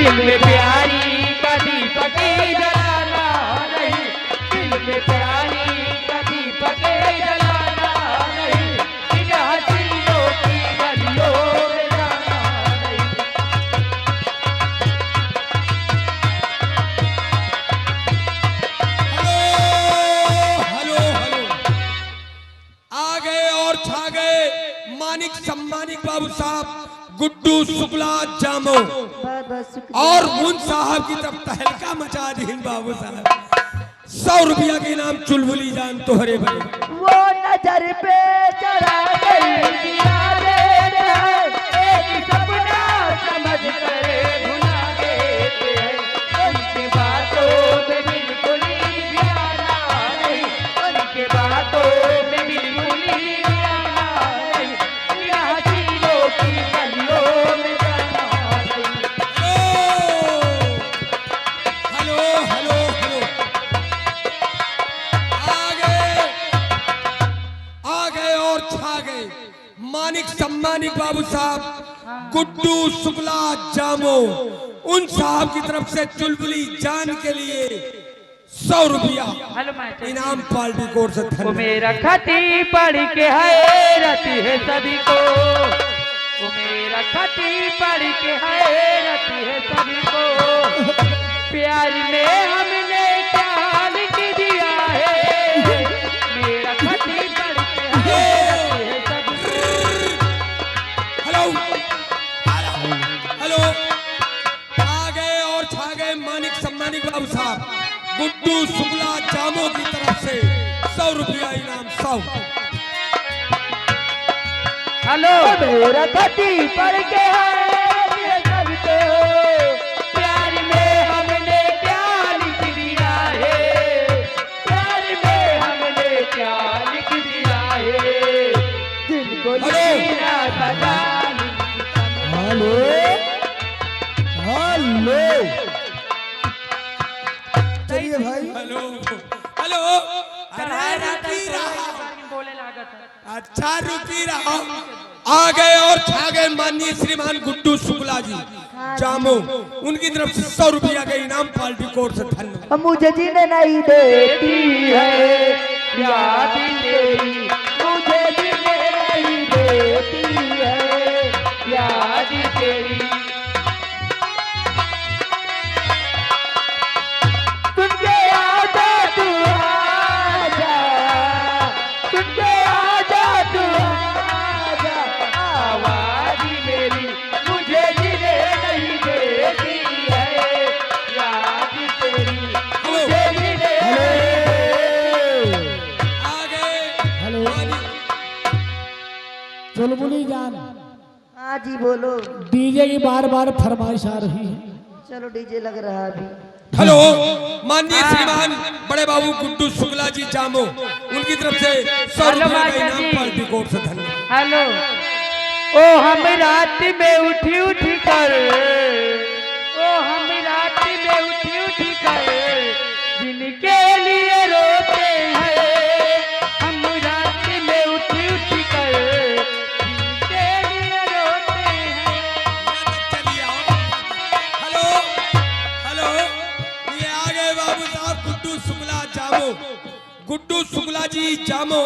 दिल में प्यारी का दीपक जलाना नहीं, दिल में प्यारी का दीपक जलाना नहीं, इन हसीनों की गलियों में जाना नहीं। हेलो हेलो, आ गए और छा गए मानिक सम्मानिक बाबू साहब गुड्डू शुक्ला जामो और मुन साहब की तरफ तहलका मचा दी बाबू साहब। 100 रुपया के इनाम चुलबुली जान तोहरे बने। वो नजर पे चढ़ा गई एक सपना समझ कर भुला देते हैं, उनकी बातों में बिल्कुल ही आना नहीं, उनकी बातों में बिल्कुल ही आना नहीं, इन हसीनों की गलियों में जाना नहीं। हेलो हेलो हेलो, आ गए और छा गए मानिक सम्मानिक बाबू साहब गुड्डू शुक्ला जामो। उन साहब की तरफ से चुलबुली जान के लिए 100 रुपया इनाम पार्टी कोर्ट से वो मेरा खती पढ़ के हैरत है सभी को, वो मेरा खती पढ़ के हैरत है सभी को, प्यार में हमने क्या लिख दिया है, मेरा खती पढ़ के हैरत है सभी को। हेलो हेलो, आ गए और छा गए मानिक सम्मानिक बाबू साहब गुड्डू शुक्ला जामो की तरफ से 100 रुपया इनाम। 100। हेलो मेरा खती पढ़ के हैरत है सभी को, प्यार में हमने क्या लिख दिया है, प्यार में हमने क्या लिख दिया है, दिल को लिखना सजा। हेलो हेलो, चलिए भाई। हेलो हेलो, अरे रुकी रहा, अच्छा रुकी रहा। आ गए और छा गए माननीय श्रीमान गुड्डू शुक्ला जी जामो, उनकी तरफ से 100 रुपया का इनाम पार्टी कोर्ट से। धन्यवाद। मुझे जीने नहीं देती है याद तेरी, मुझे जीने नहीं देती है याद तेरी, तुझे आजा तू आजा, तुझे आजा तू आजा, आवाज़ मेरी मुझे जीने नहीं देती है याद तेरी, मुझे जीने आ गए हेलो मानिक चुलबुली जान, हाँ जी बोलो। डीजे की बार बार फरमाइश आ रही है। चलो डीजे लग रहा है अभी। हेलो माननीय श्रीमान बड़े बाबू गुड्डू शुक्ला जी जामो, उनकी तरफ से 100 रुपया का इनाम पार्टी कोर्ट से। धन्यवाद। हेलो ओ हम रात में उठी उठी कर, ओ हम रात में उठी उठी कर जिनके लिए रोते हैं, हम रात में उठी उठी कर जिनके लिए रोते हैं। चलिए आओ। हेलो हेलो, ये आ गए बाबू साहब गुड्डू शुक्ला जामो, गुड्डू शुक्ला जी जामो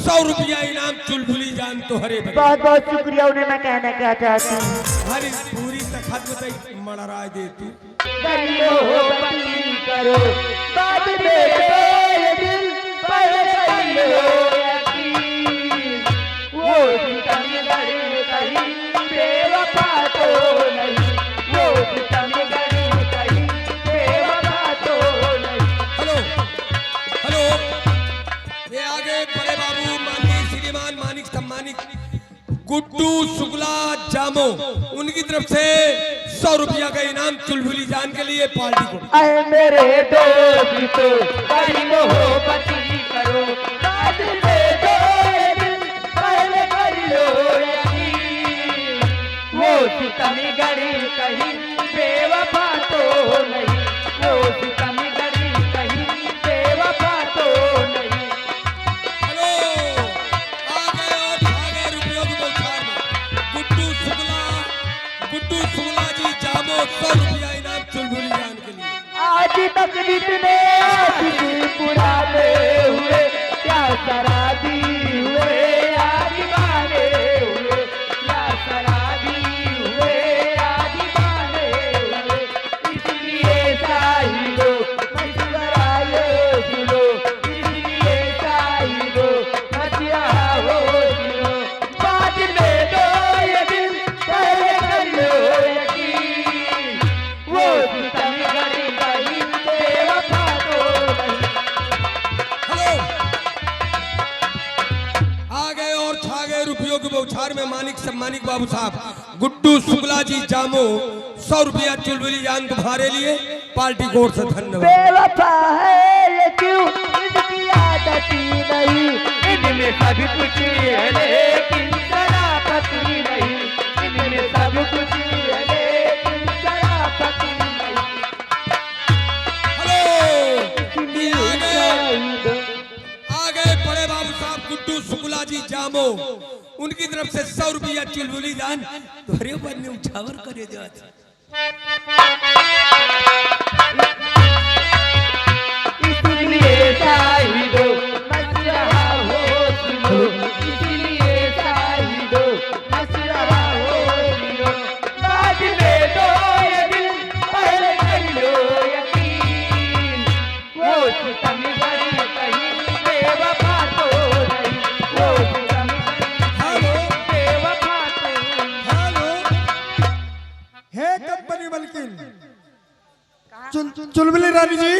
100 रुपया इनाम चुलबुली जान तोहरे बने। बहुत बहुत शुक्रिया, उन्हें मैं कहना क्या चाहती हूँ। हरी पूरी तखत बताई मड़राय देती। करो बंदी करो बाद में ये दिल पहले कर लो यकीन, वो सितम गरी कहीं बेवफा तो नहीं, वो सितम गरी कहीं बेवफा तो नहीं। हेलो हेलो, ये आगे बड़े बाबू माननीय श्रीमान मानिक सम्मानिक गुड्डू शुक्ला जामो, उनकी तरफ से 100 रुपया का इनाम चुलबुली जान के लिए पार्टी को। अरे मेरे दोस्त तो बड़ी मोहब्बती करो, बाद में दो दिल पहले कर लो यकीन, वो सितम गरी कहीं बेवफा तो नहीं, वो सितम गरी कहीं बेवफा तो नहीं। हेलो, आ गए और खा गए रुपयों की बौछार में गुड्डू शुक्ला जी जामो 100 रुपया आज तक जितने आशिक पुराने हुए, क्या शराबी हुए आज दीवाने हुए, क्या शराबी हुए आज दीवाने हुए। इसलिए साहिबो मशवरा ये सुनो, इसलिए साहिबो मशवरा हो सुनो। बाद में दो ये दिल पहले कर लो यकीन, वो सितम गरी गई बेवफा तो नहीं। हेलो, आ गए और छा गए रुपयों की बौछार में मानिक सम्मानिक बाबू साहब गुड्डू शुक्ला जी जामो 100 रुपया चुलबुली जान तुम्हारे लिए पार्टी कोर्ट से धन्यवाद। बेवफा है ये क्यों इसकी आदत ही नहीं, इनमें सब कुछ है लेकिन शराफत ही नहीं, इनमें सब कुछ है लेकिन शराफत ही नहीं। हेलो, ये आ गए बड़े बाबू साहब गुड्डू शुक्ला जी जामो, उनकी तरफ से 100 रुपया चुलबुली दान तोरे ऊपर ने उछावर करे जात। इसलिए साहिबो मशवरा हो सुनो, इसलिए साहिबो मशवरा हो सुनो। बाद में दो ये दिल पहले कर लो यकीन, वो सितम गरी कहीं बेवफा तो नहीं, वो सितम गरी बेवफा तो नहीं। हेलो, हे कंपनी मलकिन चुलबुली रानी जी,